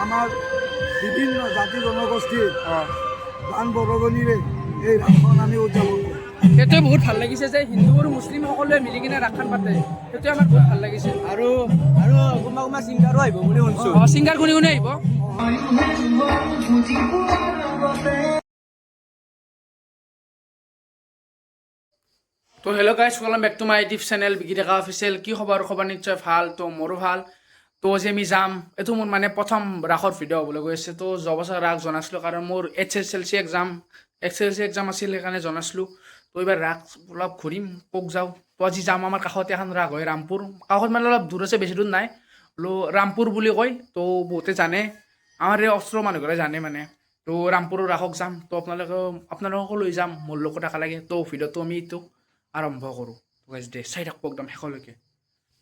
আমাৰ বিভিন্ন জাতি জনগোষ্ঠীৰ গান বৰগণিৰে এই ৰাসখন আমি উদযাপন কৰোঁ। সেইটোৱে বহুত ভাল লাগিছে যে হিন্দু আৰু মুছলিম সকলোৱে মিলি কিনে ৰাসখন পাতে, সেইটোৱে আমাৰ বহুত ভাল লাগিছে। আৰু কোনোবা ছিংগাৰো আহিব বুলি শুনিছোঁ। ছিংগাৰ কোনে কোনে আহিব? তো hello' guys, welcome back to my YouTube channel Biki Deka official. কি খবৰ? খবৰ নিশ্চয় ভাল। তো মোৰো ভাল। তো আজি আমি যাম, এইটো মোৰ মানে প্ৰথম ৰাসৰ ভিডিঅ' হ'বলৈ গৈ আছে। তো যোৱা বছৰ ৰাস জনাইছিলোঁ কাৰণ মোৰ SSLC এক্সাম আছিল, সেইকাৰণে জনাইছিলোঁ। তো এইবাৰ ৰাস অলপ ঘূৰিম, পক যাওঁ। তো আজি যাম, আমাৰ কাষতে এখন ৰাস হয় ৰামপুৰ। কাষত মানে অলপ দূৰ আছে, বেছি দূৰ নাই। ৰামপুৰ বুলি কয়, তো বহুতে জানে, আমাৰ এই ওচৰৰ মানুহবোৰে জানে মানে। তো ৰামপুৰৰ ৰাসক যাম। তো আপোনালোককো লৈ যাম, মোৰ লগত থকা লাগে। তো ভিডিঅ'টো আমি এইটো আৰম্ভ কৰোঁ। দে চাই থাকব একদম শেষলৈকে।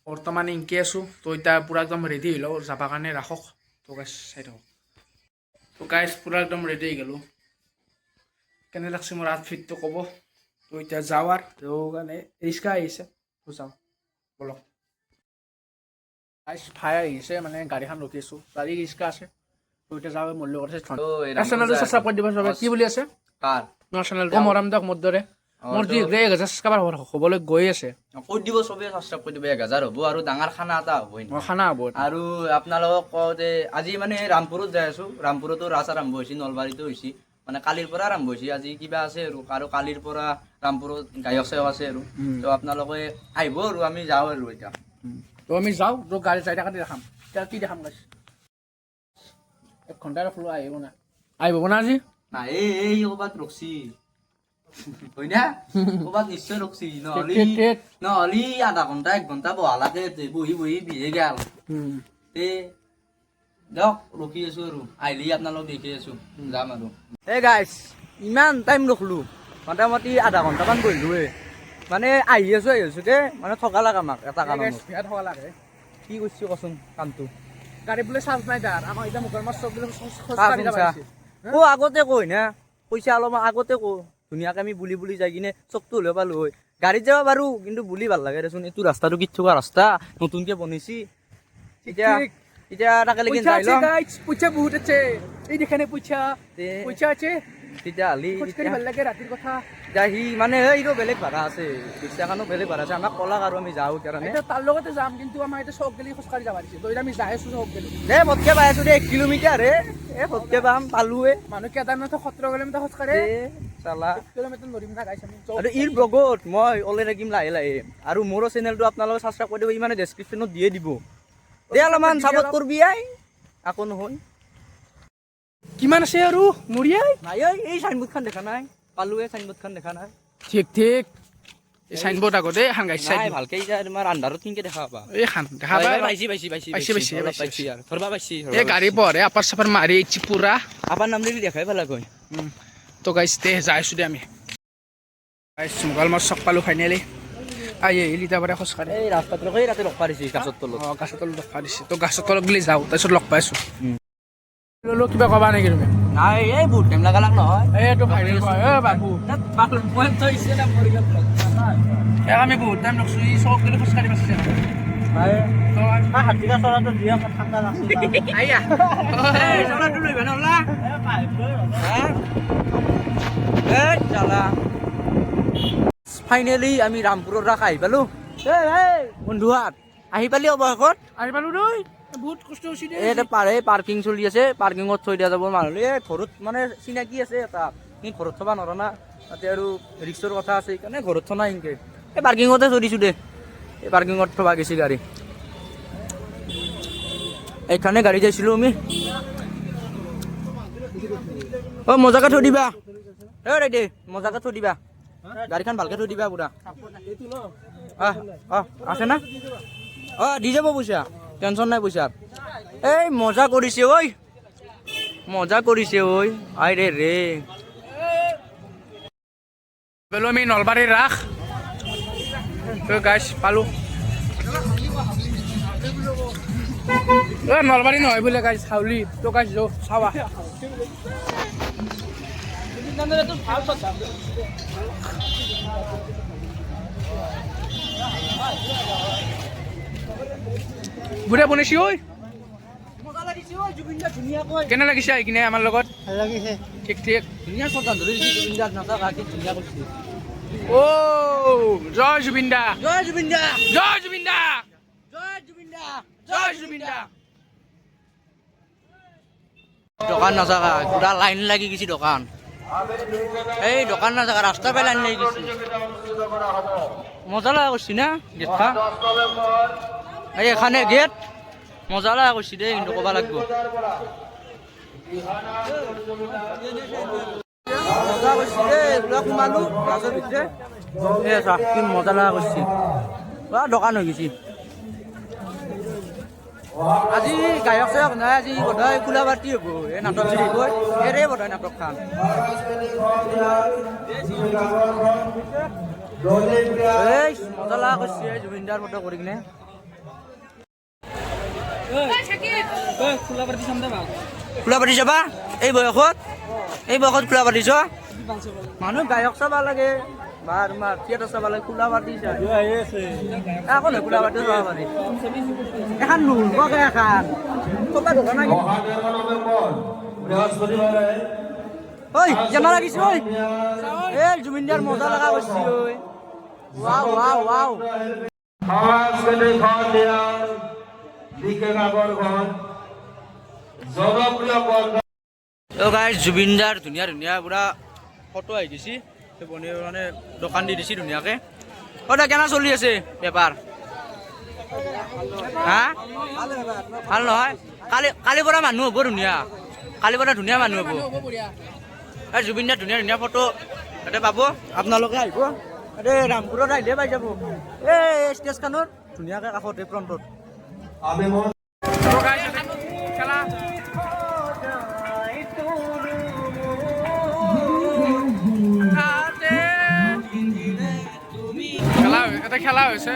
বৰ্তমান ইনকে আছোঁ। তো এতিয়া পূৰা একদম ৰেডি হৈ লওঁ যাবৰ কাৰণে ৰাসক। তো গাইজ চাই থাকক। তো গাইজ পূৰা একদম ৰেডি হৈ গ'লোঁ। কেনে লাগছে মোৰ আউটফিটটো ক'ব। তো এতিয়া যাওঁ আৰু তো কাৰণে ৰিক্সা আহিছে, তো যাওঁ বলক। গাইজ ভাই আহিছে, মানে গাড়ীখন ৰখি আছোঁ, গাড়ী ৰিক্সা আছে। তো এতিয়া যাওঁ, মোৰ লগত চেনেলটো ছাবস্ক্ৰাইব কৰি দিব চবে। কি বুলি আছে মোৰ চেনেলটো? মৰম দিয়ক মোৰ দৰে। মোৰ 1000 ছাবস্ক্ৰাইবাৰ হ'বলৈ গৈ আছে। কৈ দিব চবে, ছাবস্ক্ৰাইব কৰি দিব। 1000 হ'ব আৰু ডাঙৰ খানা এটা হ'ব। খানা হ'ব। আৰু আপোনালোকক কওঁ যে আজি মানে ৰামপুৰত যাই আছোঁ। ৰামপুৰতো ৰাস আৰম্ভ হৈছে, নলবাৰীতো হৈছে, মানে কালিৰ পৰা আৰম্ভ হৈছে। আজি কিবা আছে আৰু কালিৰ পৰা ৰামপুৰত গায়ক চায়ক আছে আৰু। তো আপোনালোকে আহিব আৰু আমি যাওঁ আৰু এতিয়া। তো আমি যাওঁ, তো গাড়ী চাই থাকাতে দেখাম। এতিয়া কি দেখাম গাইছ? 1 ঘণ্টা ৰখলো, আহিব না আজি? নাই এই ক'ৰবাত ৰখছি হয় না, ক'ৰবাত নিশ্চয় ৰখছি। নহ'লে আধা ঘণ্টা 1 ঘণ্টা বহা লাগে, বহি বিহে গেল। দিয়ক ৰখি আছোঁ আৰু আহিলে আপোনালোক দেখি আছোঁ, যাম আৰু। এই গাইছ, ইমান টাইম ৰখলোঁ, মোটামুটি আধা ঘণ্টামান বহিলোৱে। মানে আহি আছোঁ কে মানে থকা লাগে আমাক এটা কাম। থকা লাগে। কি কৰিছোঁ কচোন কামটো? গাড়ী বোলে চাৰ্জ নাই তাৰ। আমাৰ এতিয়া মুখৰ মাছ চব বোলে আগতে কৈ না, পইচা অলপমান আগতে কওঁ, ধুনীয়াকে আমি বুলি যাই কিনে চবটো হ'লেও পালোঁ হয়। গাড়ীত যাব পাৰোঁ, কিন্তু বুলি ভাল লাগে দেচোন। এইটো ৰাস্তাটো কি থকা ৰাস্তা, নতুনকে বনাইছি। এতিয়া তাকে লাগি যাই লওঁ। পইচা বহুত আছে, এই দেখানে পইচা আছে। তেতিয়াহ'লে ভাল লাগে ৰাতিৰ কথা। সি মানে এইটো বেলেগ ভাড়া আছে, ৰিক্সাখনো বেলেগ ভাড়া আছে। আমাক ক'লাক আৰু আমি যাওঁ কাৰণে। তাৰ লগতে যাম, কিন্তু আমাৰ এতিয়া চক গেলি খোজকাঢ়ি যাব দিছে। আমি যাই আছোঁ চক গেলি। ফটকে পাই আছোঁ দে, 1 কিলোমিটাৰ হে। ফটকে পাম, পালোৱে। মানুহ কেদাৰনাথ 17 কিলোমিটাৰ খোজকাঢ়ে। চালা 1 কিলোমিটাৰ নৰিম না গাইছ আমি। আৰু ইৰ ব্লগত মই ওলাই থাকিম লাহে। আৰু মোৰো চেনেলটো আপোনালোকে ছাবস্ক্ৰাইব কৰি দিব, ইমানে ডেছক্ৰিপশ্যনত দিয়ে দিব। দে অলপমান ছাপৰ্ট কৰবি আকৌ নহয়। কিমান আছে আৰু নৰিয়াই? নাই এই চাইনবোৰ্ডখন দেখা নাই, পালোৱে চাইনবোৰ্ডখন দেখা নাই। ঠিক এই চাইনবোৰ্ড আগতে এখন গাইছ চাই ভালকে তোমাৰ আন্ধাৰত কিনকে দেখা পাবা। এই খান দেখা পাইছি আৰু ধৰবা পাইছি। এই গাড়ী পৰে আপাৰ চাপাৰ মাৰি পুৰা আপাৰ নাম দিলি দেখাই পেলা কয়। তো গাইছ দে যাই আছোঁ দে আমি। গাইছ মোগল মাছ চক পালোঁ ফাইনেলি। আহিলি তাৰপৰা খোজকাঢ়ি এই ৰাস্তাত এই ৰাতি লগ পাইছি গাছৰ তলত। গাছৰ তলত লগ পাইছে। তো গাছৰ তলত গ'লে যাওঁ, তাৰপিছত লগ পাইছোঁ। কিবা ক'বা নেকি তুমি? নাই এই বহুত টাইম লাগা নহয়। এইটো ভাইৰেল বাবু আমি বহুত টাইম লাগছোঁ। ই চক গ'লে খোজকাঢ়ি পাইছে। হাতীকা চৰাটো দিয়ে ঠাণ্ডা ফাইনেলি আমি ৰামপুৰৰ ৰাস আহি পালোঁ। বন্ধুহাত আহি পালি অৱশেষত। আহি পালোঁ দেই, বহুত কষ্ট হৈছে দে। এই পাৰে পাৰ্কিং চলি আছে, পাৰ্কিঙত থৈ দিয়া যাব মানুহ। এই ঘৰত মানে চিনাকি আছে এটা, কিন্তু ঘৰত থবা নোৱাৰা না, তাতে আৰু ৰিক্সৰ কথা আছে, সেইকাৰণে ঘৰত থোৱা নাই এনেকৈ। এই পাৰ্কিঙতে থৈ দিছোঁ দে, এই পাৰ্কিঙত থবা গেছি গাড়ী। এইখানে গাড়ী যাইছিলোঁ আমি। মজাকে থৈ দিবা দে, মজাকে থৈ দিবা, গাড়ীখন ভালকে থৈ দিবা পুৰা। আছে না? দি যাব পইচা, টেনশ্যন নাই পইচাৰ। এই মজা কৰিছে ঐ, আই ৰে। আমি নলবাৰীৰ ৰাস গাইছ পালোঁ। নলবাৰী নহয় বোলে গাইছ, হাউলি। তো গাইছ যাওঁ চাবা। বুঢ়া বনাইছি ঐ। কেনে লাগিছে আহি কিনে আমাৰ লগত লাগিছে ঠিক ঠিক ধুনীয়া চলকান ধৰি দিছে জুবিন দাক নাচাক কি ধুনীয়া কৰিছে ও জয় জুবিন দা জয় জুবিন দা জয় জুবিন দা জয় জুবিন দা জয় জুবিন দা দোকান নাচাকা পুরা লাইন লাগি গেছি দোকান এই দোকান নাচাকা রাস্তা পাই লাইন লাগি গেছি মজা লাগা করছি না দেখা এই এখানে গেট মজা লাগা করছি দে কিন্তু কবা লাগবো মজা করছি রে এগুলা সোমালো ৰাজৰ ভিতরে এ চাহ কি মজা লাগা করছি পুরা দোকান হৈ গেছি আজি গায়ক চায়ক নাই আজি বোধহয় খোলা পাৰ্টি হ'ব এই নাটক যদি গৈ এৰে বোধহয় নাটক খান এই মজা লাগা কৰিছে জুবিনদাৰ ফটো কৰি কিনে খোলা পাৰ্টি চাবা এই বয়সত খোলা পাৰ্টি চ মানুহ গায়ক চাবা লাগে বা তোমাৰ থিয়েটাৰ চাবা লাগে খোলা পাৰ্টি চাই আকৌ নহয় খোলা পাৰ্টি চাব পাৰি এখন নুনবকে এখন ক'ৰবাত দোকান ঐ কেনে লাগিছে ঐ এই জুবিনদাৰ মজা লগা কৰিছে ঐ ৱাও ৱাও ৱাও গাইজ জুবিনদাৰ ধুনীয়া ধুনীয়া পুৰা ফটো আহি দিছি মানে দোকান দি দিছি ধুনীয়াকে অ' কেনে চলি আছে বেপাৰ হা ভাল নহয় কালিৰ পৰা মানুহ হ'ব ধুনীয়া কালিৰ পৰা ধুনীয়া মানুহ হ'ব এই জুবিনদাৰ ধুনীয়া ধুনীয়া ফটো তাতে পাব আপোনালোকে আহিব এই ৰামপুৰত আহিলে পাই যাব এই ষ্টেজখনৰ ধুনীয়াকে কাষতে ফ্ৰণ্টত খেলা এটা খেলা হৈছে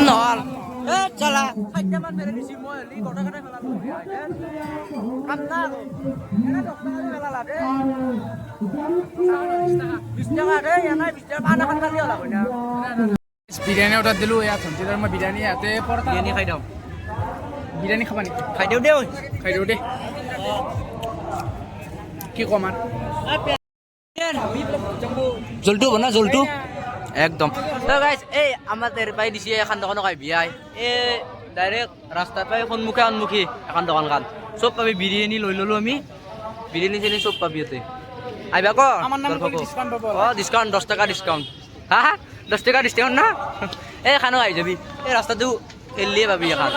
নহল চলা খাদ্যমান মেৰে দিছি মই হলি গটা গটা খেলালো কাম না এনে 10 টাকা খেলালা দে 20 টাকা দে এনে 20 টাকা পান এখন খালি হলা কইনা বিৰিয়ানী অৰ্ডাৰ দিলোঁ ইয়াত ধনচিদাৰ মই বিৰিয়ানী ইয়াতে পৰতা বিৰিয়ানী খাই দাও বিৰিয়ানী খাবা নেকি খাই দিও দে খাই দিওঁ দেই কি ক'ম আৰু জলটো বনা জলটো একদম তো গাইস এই আমাদের পাই দিছি এখন দোকান কাই বিয়াই এই ডাইরেক্ট রাস্তা পাই সন্মুখী এখন দোকান খান সব পাবি বিরিয়ানি লই ললো আমি বিরিয়ানি চেনি সব পাবি এতে আইবা ক আমার নাম করে ডিসকাউন্ট পাবো ও ডিসকাউন্ট 10 টাকা ডিসকাউন্ট হা 10 টাকা ডিসকাউন্ট না এই খানো আই যাবি এই রাস্তাটো এলিয়ে পাবি এখন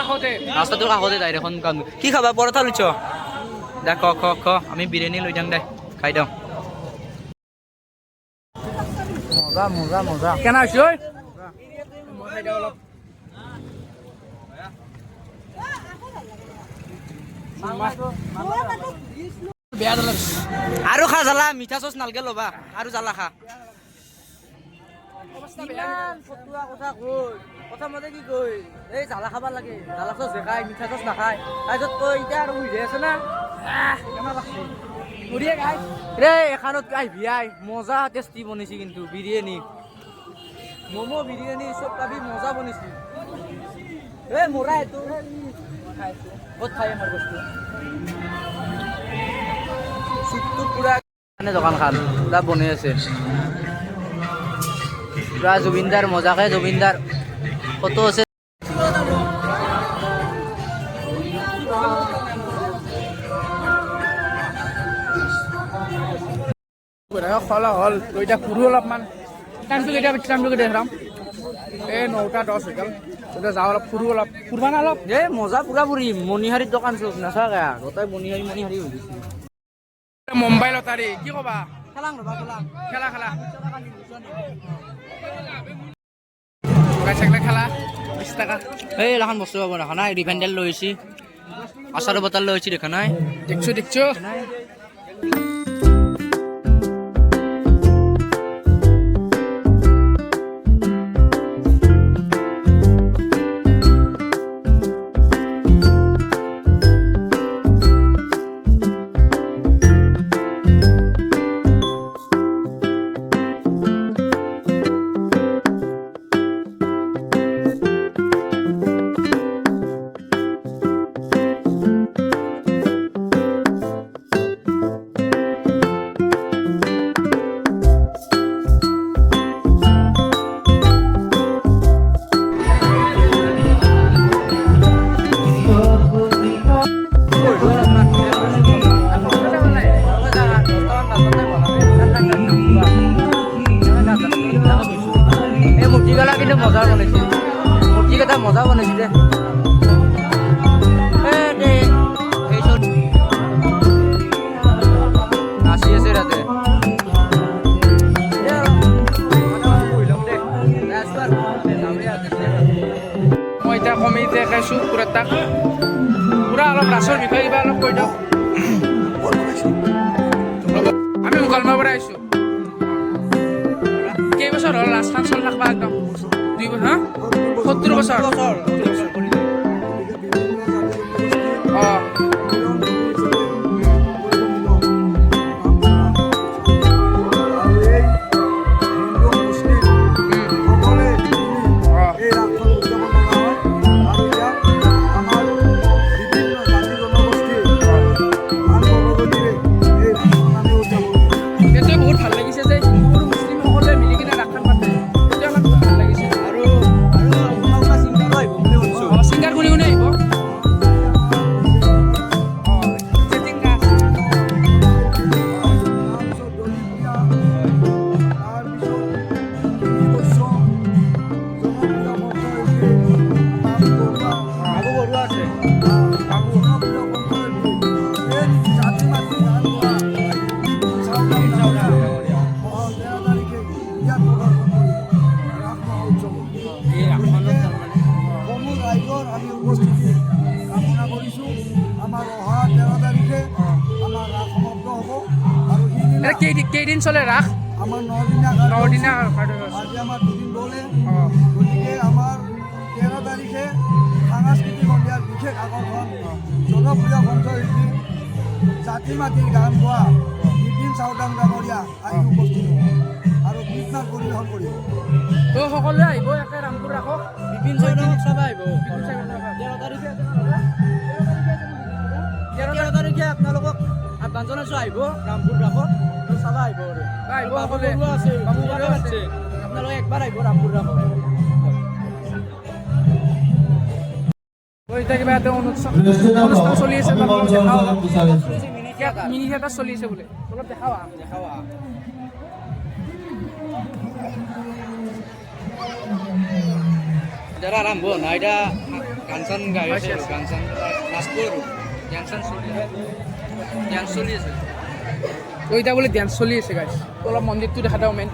রাস্তাটো কাষতে ডাইরেক্ট এখন কাম কি খাবা পরোটা লইছ দা খ আমি বিরিয়ানি লই যাম দে খাই দাও মজা মজা মজা কেনে হৈছে ঐ বেয়া লাগিছে আৰু খা জ্বালা মিঠা চচ নালগে ল'বা আৰু জ্বালা খা ফটুৱা কথা কই প্ৰথমতে কি কই এই জ্বালা খাবা লাগে জ্বালা চচ দেখাই মিঠা চচ নাখায় তাৰপিছত কই এতিয়া আৰু বুঝি আছে না কেনে লাগছে মুড়িয়ে গাই ৰে এখানত আহিবি আই মজা টেষ্টি বনিছি কিন্তু বিৰিয়ানী মোমো বিৰিয়ানী সব পাবি মজা বনিছি এ মোরা এতো বহুত খাই আমার বস্তু সুট্টু পুরা মানে দোকান খান পুরা বনে আছে পুরা জুবিনদার মজাকে জুবিনদার কত আছে খোলা হ'ল তো এতিয়া ফুৰো অলপমান টাইমটো কেতিয়া ৰাম এই 9টা 10 হৈ গ'ল এতিয়া যাওঁ অলপ ফুৰো অলপ ফুৰবা না অলপ এ মজা পুৰা পুৰি মণিহাৰিৰ দোকান চোখ নাচাকা গোটাই মণিহাৰি মণিহাৰি হয়ে গেছে মুম্বাই লটাৰী কি ক'বা খেলাং ৰবা খেলাং খেলা চাইকেল খেলা 20 টাকা এই এখন বস্তু পাব দেখা নাই রিভেন্ডেল লৈছি আচাৰৰ বটল লৈছি দেখা নাই দেখছো বিষয়ে কিবা অলপ কৈ দিয়ক। বৰ বনাইছোঁ। আমি মুকালমাৰ পৰা আহিছোঁ। কেইবছৰ হ'ল ৰাজস্থান চল থাকবা একদম? 2 বছৰ হা? 70 বছৰ। গতিকে বিভিন্ন জাতি জনগোষ্ঠী অঁ সেইটোৱে বহুত ভাল লাগিছে যে হিন্দু আৰু মুছলিম সকলোৱে মিলি কিনে ৰাসখন পাতে। সেইটোৱে আমাৰ বহুত ভাল লাগিছে। আৰু কোনোবা চিংগাৰো আহিব বুলি শুনিছোঁ। অঁ ছিংগাৰ কোনে কোনে আহিব? অঁ চেটিং গাছ। বাবু বৰুৱা আছে। এই ৰাসখনত তাৰমানে সমূহ ৰাইজৰ আমি উপস্থিতি কামনা কৰিছোঁ। আমাৰ অহা 13 তাৰিখে আমাৰ ৰাস সমাপ্ত হ'ব আৰু সিদিনা কেইদিন চলে ৰাস? আমাৰ 9 দিনীয়া 9 দিনীয়া কাৰ্যসূচী। আজি আমাৰ 2 দিন গ'লে অঁ গতিকে আমাৰ 13 তাৰিখে সাংস্কৃতিক সন্ধিয়াৰ বিশেষ আকৰ্ষণ জনপ্ৰিয় কণ্ঠশিল্পী জাতি মাটিৰ গান গোৱা বিপিন চাউদাং ডাঙৰীয়া আহি উপস্থিত হ'ব আৰু গীত নাট পৰিৱেশন কৰিব। তো সকলোৱে আহিব একে ৰামপুৰ ৰাসক। বিপিন চাউদাঙক চাব আহিব। বিপিন চাউদাঙক চাব। 13 তাৰিখে 13 তাৰিখে আপোনালোকক আহ্বান জনাইছোঁ, আহিব ৰামপুৰ ৰাসত চাব আহিব আৰু আহিব বাবু সকলোৱে। বৰুৱা আছে, বাবু বাবু বৰুৱা আছে। আপোনালোকে একবাৰ আহিব ৰামপুৰ ৰাসত। তো এতিয়া কিবা এটা অনুষ্ঠান চলি আছে তাত অলপ দেখাও। মিনি থিয়েটাৰ চলি আছে বোলে, অলপ দেখাও আহ। এতিয়া আৰম্ভ হোৱা নাই, এতিয়া গান চান গাই আছে, গান চান নাচব আৰু গান চান চলি আছে। তো এতিয়া বোলে ডেন্স চলি আছে গাইছ। তো অলপ মন্দিৰটো দেখা দিওঁ মেইন।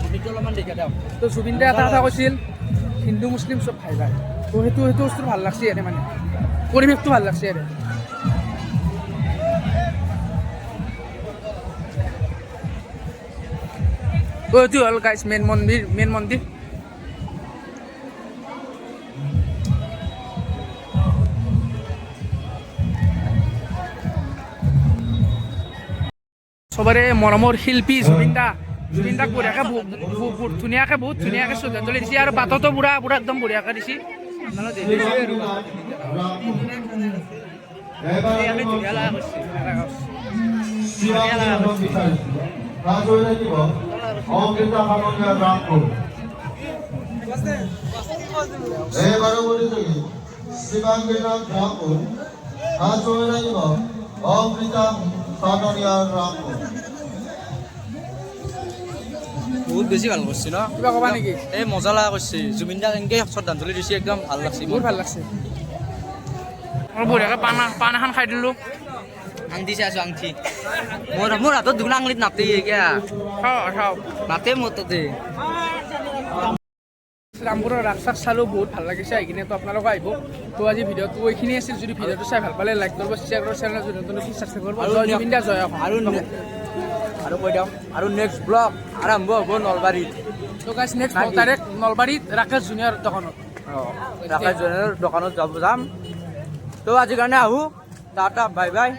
ভিডিঅ'টো অলপমান দেখা দিয়ক। তো জুবিন দাই এটা কথা কৈছিল, হিন্দু মুছলিম চব ভাই ভাই। তো সেইটো বস্তু ভাল লাগছে ইয়াতে, মানে পৰিৱেশটো ভাল লাগছে ইয়াতে। তো এইটো হ'ল গাইছ মেইন মন্দিৰ। চবৰে মৰমৰ শিল্পী জুবিন দাক বঢ়িয়াকৈ বহুত ধুনীয়াকৈ শ্ৰদ্ধাঞ্জলি দিছে আৰু বাটতো পুৰা একদম বঢ়িয়াকৈ দিছে। বহুত বেছি ভাল কৰিছে ন? কিবা ক'বা নেকি? এই মজা লগা কৰিছে, জুবিন দাক এনেকৈ শ্ৰদ্ধাঞ্জলি দিছে, একদম ভাল লাগছে। বহুত ভাল লাগছে। মই বঢ়িয়াকৈ পাণ এখন খাই দিলোঁ। আংঠি চাইছোঁ, আংঠি মোৰ হাতত দুগুণ আঙুলিত নাতে এতিয়া খাওঁ নাতে মোৰ তাতে। ৰামপুৰৰ ৰাস চাস চালোঁ, বহুত ভাল লাগিছে আহি কিনে। তো আপোনালোকে আহিব। তো আজি ভিডিঅ'টো এইখিনি আছিল। যদি ভিডিঅ'টো চাই ভাল পালে লাইক কৰিব, শ্বেয়াৰ কৰিব, চেনেলটো নতুন ছাবস্ক্ৰাইব কৰিব। জয় জুবিন দা, জয় অসম। আৰু কৈ দিওঁ, আৰু নেক্সট ব্লগ আৰম্ভ হ'ব নলবাৰীত। তো গাইছ নেক্সট 9 তাৰিখ নলবাৰীত ৰাকেশ জুনিয়ৰ দোকানত। ৰাকেশ জুনিয়ৰ দোকানত যাম। তো আজিৰ কাৰণে আহোঁ, টাটা বাই বাই।